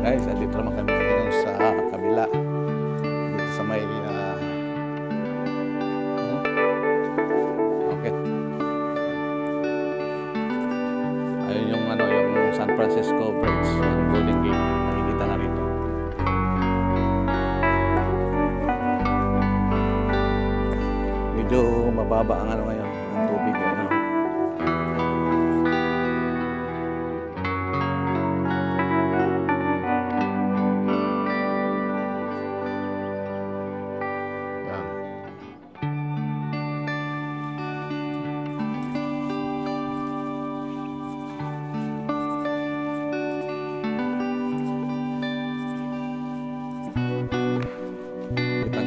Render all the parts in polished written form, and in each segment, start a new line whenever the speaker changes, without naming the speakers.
guys, dito naman kami ngayon sa kabila. Dito sa may okay. Ayun yung yung San Francisco Bridge, yung Golden Gate. Nakikita na rito. Medyo mababa ang ngayon, ang tubig ngayon.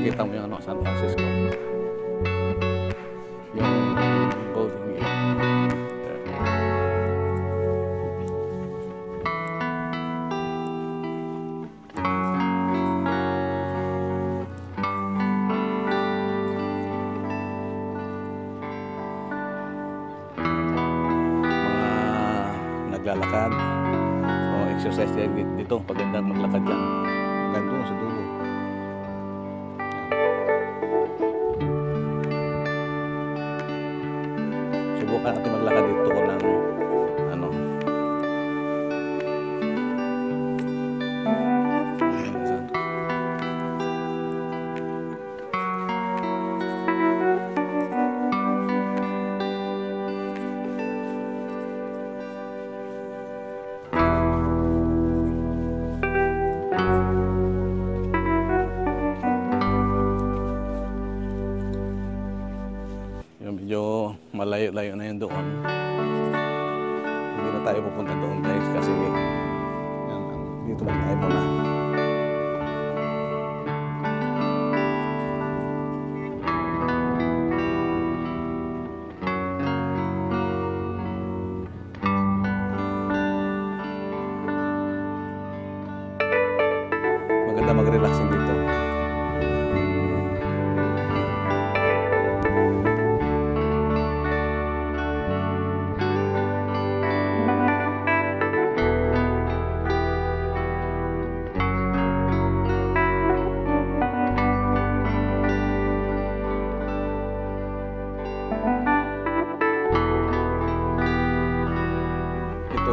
Kita mo yung San Francisco, yung Golden Gate. Mga naglalakad o exercise dito, pagandang maglakad yan ganito sa dulo. Subukan natin maglakad dito ng medyo malayo-layo na yun doon. Hindi na tayo pupunta doon guys kasi yan, dito lang tayo muna. Maganda mag-relaxing dito.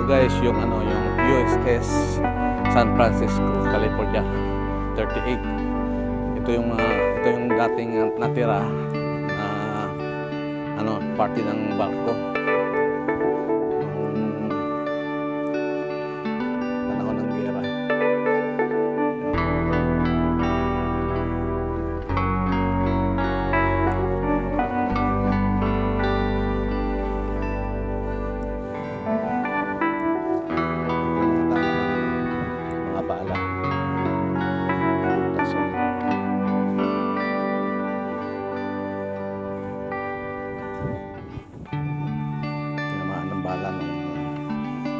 Guys, yung yung USS San Francisco, California 38. Ito yung dating natira na party ng barko nung panahon ng giyera.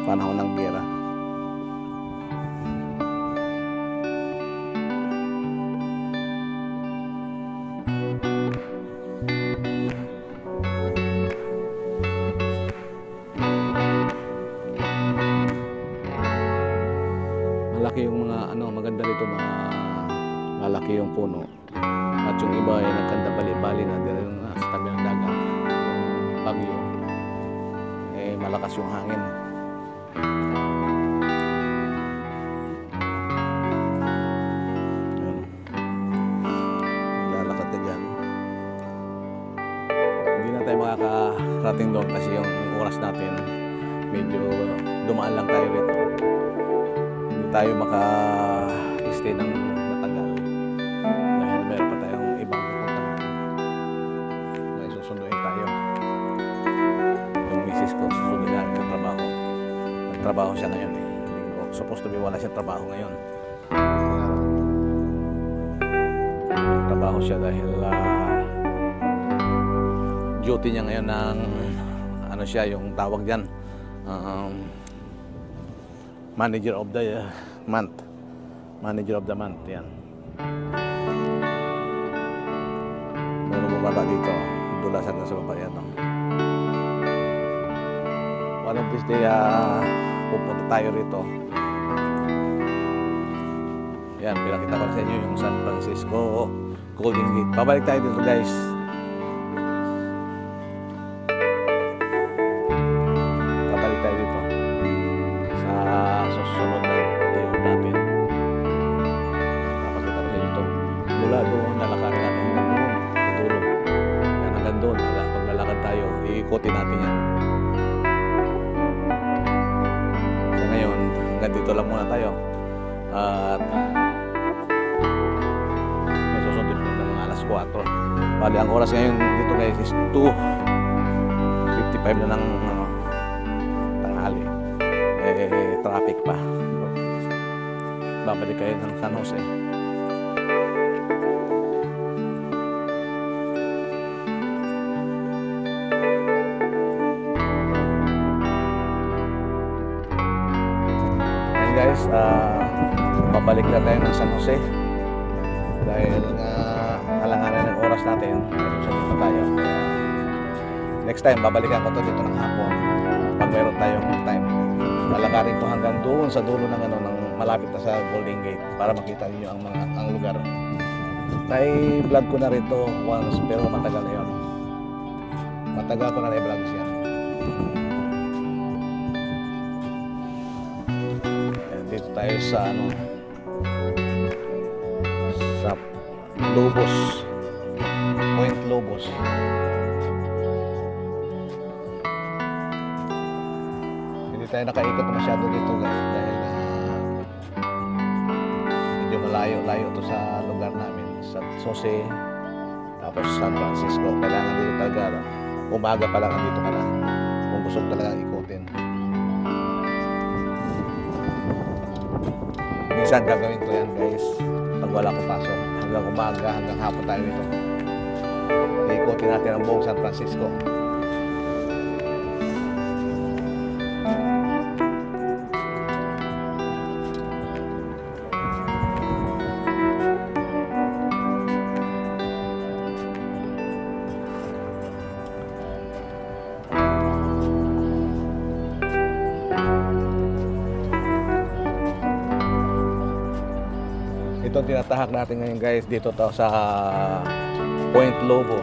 Panahon ng giyera. Malaki yung mga maganda dito, malaki yung puno. At yung iba ay nagkanda bali-bali na dito sa tabi ng dagat. Yung bagyo. Malakas yung hangin. Lalakad ka dyan. Hindi na tayo makakarating doon kasi yung oras natin medyo dumaan lang tayo rito. Hindi tayo maka-stay ng matagal dahil meron pa tayong ibang pupuntahan. May susunduin tayo. Yung misis ko susunod namin ng trabaho. Nagtrabaho siya ngayon eh. Supposed to be wala siya trabaho ngayon. Nagtrabaho siya dahil duty niya ngayon ng siya yung tawag diyan, manager of the month. Manager of the month yan. Meron bumaba dito, dulasan na sa baba yan. One of these day pupunta tayo rito. Yan, pinakita ko sa inyo yung San Francisco Golden Gate. Pabalik tayo dito guys. Pabalik tayo dito sa susunod na video natin. Napakita ko sa inyo ito. Mula doon, lalakarin natin hanggang doon. Tutulog. Yan, hanggang doon. Pag lalakad tayo, iikutin natin yan. So ngayon, hanggang dito lang muna tayo. At may susundin po ng mga alas 4. Bali, ang oras ngayon dito guys is 2:55 na ng tanghali. Traffic pa. Babalik kayo ng San Jose. Ayan guys, babalik na tayo ng San Jose dahil halanganan ng oras natin. Susunod na tayo. Next time, babalikan ko to dito ng hapon pag meron tayong time. Lalakarin ko hanggang doon sa dulo ng ng malapit na sa Golden Gate para makita niyo ang lugar. Nai-vlog ko na rito once pero matagal na 'yon. Matagal ko na i-vlog siya. Dito tayo sa sa Lobos, Point Lobos. Hindi tayo nakaikot masyado dito guys dahil medyo malayo-layo to sa lugar namin, sa Jose tapos San Francisco. Kailangan dito talaga umaga pa lang andito ka na kung gusto talaga ikutin. Minsan gagawin ko yan guys pag wala ko pasok, hanggang umaga, hanggang hapon tayo dito. Ikutin natin ang buong San Francisco. Ito tinatahak natin ngayon guys, dito to sa Point Lobo.